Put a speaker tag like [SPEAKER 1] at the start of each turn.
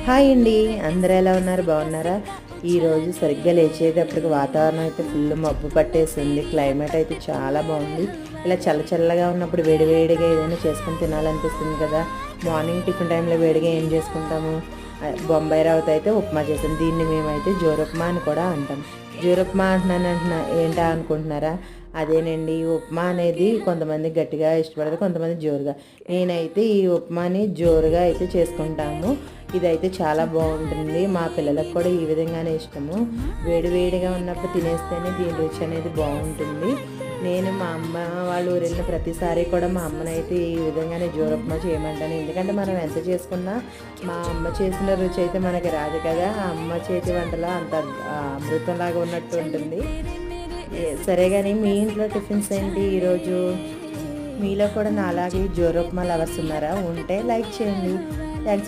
[SPEAKER 1] Hi అండి, అందరూ ఎలా ఉన్నారు? బాగున్నారా? ఈరోజు సరిగ్గా లేచేటప్పటికి వాతావరణం అయితే ఫుల్ మబ్బు పట్టేసింది. క్లైమేట్ అయితే చాలా బాగుంది. ఇలా చల్లగా ఉన్నప్పుడు వేడివేడిగా ఏదైనా చేసుకొని తినాలనిపిస్తుంది కదా. మార్నింగ్ టిఫిన్ టైంలో వేడిగా ఏం చేసుకుంటాము? బొంబాయి రవ్వతో అయితే ఉప్మా చేసాం. దీన్ని మేమైతే జోరుప్మా అని కూడా అంటాం. జోరుప్మా ఏంటా అనుకుంటున్నారా? అదేనండి, ఈ ఉప్మా అనేది కొంతమంది గట్టిగా ఇష్టపడతారు, కొంతమంది జోరుగా. నేనైతే ఈ ఉప్మాని జోరుగా అయితే చేసుకుంటాము. ఇదైతే చాలా బాగుంటుంది. మా పిల్లలకు కూడా ఈ విధంగానే ఇష్టము. వేడివేడిగా ఉన్నప్పుడు తినేస్తేనే దీని రుచి అనేది బాగుంటుంది. నేను మా అమ్మ వాళ్ళ ఊరు వెళ్ళిన ప్రతిసారి కూడా మా అమ్మనైతే ఈ విధంగానే జోరుప్మా చేయమంటాను. ఎందుకంటే మనం ఎంత చేసుకున్నా మా అమ్మ చేసిన రుచి అయితే మనకి రాదు కదా. ఆ అమ్మ చేతి వంటలో అంత అమృతంలాగా ఉన్నట్టు ఉంటుంది. సరే కానీ మీ ఇంట్లో టిఫిన్స్ ఏంటి ఈరోజు? మీలో కూడా నాలాగే జోరుప్మా లవర్స్ ఉన్నారా? ఉంటే లైక్ చేయండి. Thanks for